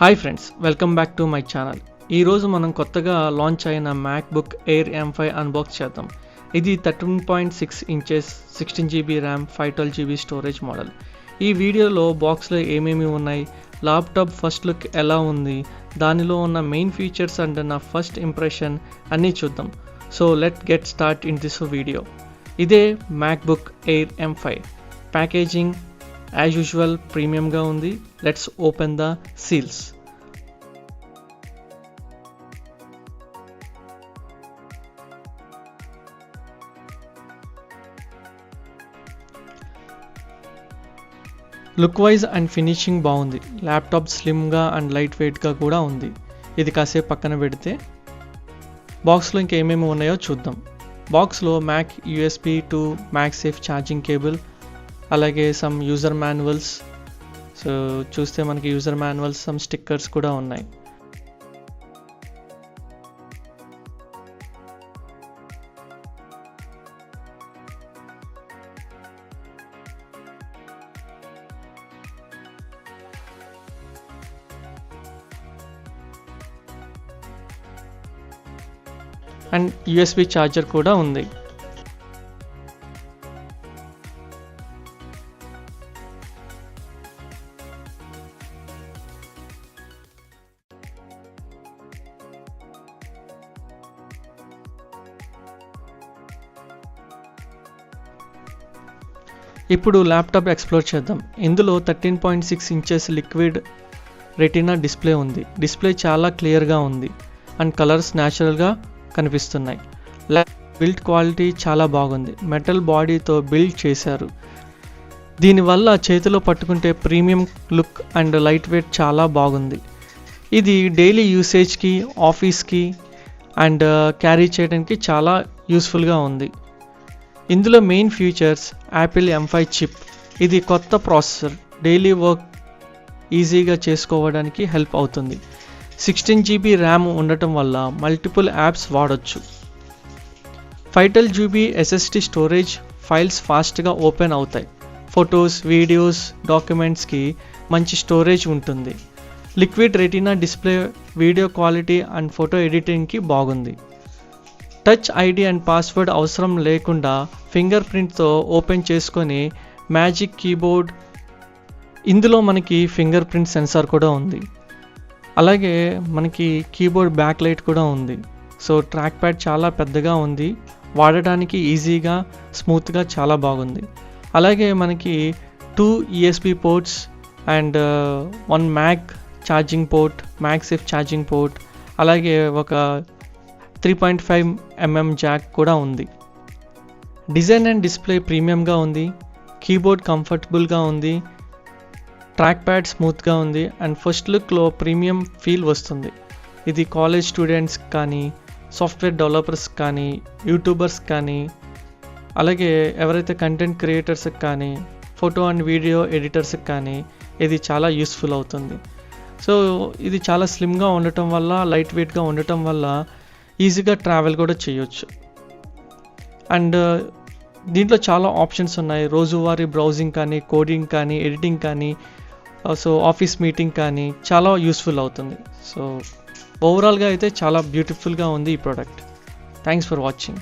Hi friends, welcome back to my channel. ఈరోజు మనం కొత్తగా లాంచ్ అయిన మ్యాక్బుక్ ఎయిర్ M5 అన్బాక్స్ చేద్దాం. ఇది 13.6 inches 16 GB RAM 512 GB storage model. ఈ వీడియోలో బాక్స్లో ఏమేమి ఉన్నాయి, ల్యాప్టాప్ ఫస్ట్ లుక్ ఎలా ఉంది, దానిలో ఉన్న మెయిన్ ఫీచర్స్ అండ్ నా ఫస్ట్ ఇంప్రెషన్ అన్నీ చూద్దాం. So let get start in this video. ఇదే MacBook air M5. Packaging as usual ప్రీమియంగా ఉంది. Let's open the seals. Look wise and finishing బాగుంది. ల్యాప్టాప్ స్లిమ్గా అండ్ లైట్ వెయిట్గా కూడా ఉంది. ఇది కాసేపు పక్కన పెడితే బాక్స్లో ఇంకేమేమి ఉన్నాయో చూద్దాం. బాక్స్లో Mac USB to MagSafe charging cable, అలాగే సమ్ యూజర్ మాన్యువల్స్. సో చూస్తే మనకి యూజర్ మాన్యువల్స్, సమ్ స్టిక్కర్స్ కూడా ఉన్నాయి. అండ్ USB ఛార్జర్ కూడా ఉంది. ఇప్పుడు ల్యాప్టాప్ ఎక్స్ప్లోర్ చేద్దాం. ఇందులో 13.6 ఇంచెస్ లిక్విడ్ రెటీనా డిస్ప్లే ఉంది. డిస్ప్లే చాలా క్లియర్గా ఉంది అండ్ కలర్స్ న్యాచురల్గా కనిపిస్తున్నాయి. బిల్డ్ క్వాలిటీ చాలా బాగుంది. మెటల్ బాడీతో బిల్డ్ చేశారు. దీనివల్ల చేతిలో పట్టుకుంటే premium look and light weight చాలా బాగుంది. ఇది డైలీ యూసేజ్కి, ఆఫీస్కి అండ్ క్యారీ చేయడానికి చాలా యూస్ఫుల్గా ఉంది. ఇందులో main features Apple M5 chip. ఇది కొత్త ప్రాసెసర్, డైలీ వర్క్ ఈజీగా చేసుకోవడానికి హెల్ప్ అవుతుంది. 16 GB ర్యామ్ ఉండటం వల్ల మల్టిపుల్ యాప్స్ వాడొచ్చు. 512 GB SSD స్టోరేజ్, ఫైల్స్ ఫాస్ట్గా ఓపెన్ అవుతాయి. ఫొటోస్, వీడియోస్, డాక్యుమెంట్స్కి మంచి స్టోరేజ్ ఉంటుంది. Liquid retina display video quality and photo ఎడిటింగ్కి బాగుంది. టచ్ ఐడి అండ్ పాస్వర్డ్ అవసరం లేకుండా ఫింగర్ ప్రింట్తో ఓపెన్ చేసుకొని మ్యాజిక్ కీబోర్డ్. ఇందులో మనకి ఫింగర్ ప్రింట్ సెన్సార్ కూడా ఉంది. అలాగే మనకి కీబోర్డ్ బ్యాక్ లైట్ కూడా ఉంది. సో ట్రాక్ ప్యాడ్ చాలా పెద్దగా ఉంది. వాడడానికి ఈజీగా, స్మూత్గా చాలా బాగుంది. అలాగే మనకి 2 USB ports and 1 Mac charging port, MagSafe charging port, అలాగే ఒక 3.5mm జాక్ కూడా ఉంది. డిజైన్ అండ్ డిస్ప్లే ప్రీమియంగా ఉంది. కీబోర్డ్ కంఫర్టబుల్గా ఉంది. ట్రాక్ ప్యాడ్ స్మూత్గా ఉంది అండ్ ఫస్ట్ లుక్లో ప్రీమియం ఫీల్ వస్తుంది. ఇది కాలేజ్ స్టూడెంట్స్ కానీ, సాఫ్ట్వేర్ డెవలపర్స్ కానీ, యూట్యూబర్స్ కానీ, అలాగే ఎవరైతే కంటెంట్ క్రియేటర్స్కి కానీ, ఫోటో అండ్ వీడియో ఎడిటర్స్కి కానీ ఇది చాలా యూస్ఫుల్ అవుతుంది. సో ఇది చాలా స్లిమ్గా ఉండటం వల్ల, లైట్ వెయిట్గా ఉండటం వల్ల ఈజీగా ట్రావెల్ కూడా చేయొచ్చు. అండ్ దీంట్లో చాలా ఆప్షన్స్ ఉన్నాయి. రోజువారీ బ్రౌజింగ్ కానీ, కోడింగ్ కానీ, ఎడిటింగ్ కానీ, సో ఆఫీస్ మీటింగ్ కానీ చాలా యూస్ఫుల్ అవుతుంది. సో ఓవరాల్గా అయితే చాలా బ్యూటిఫుల్గా ఉంది ఈ ప్రోడక్ట్. Thanks for watching.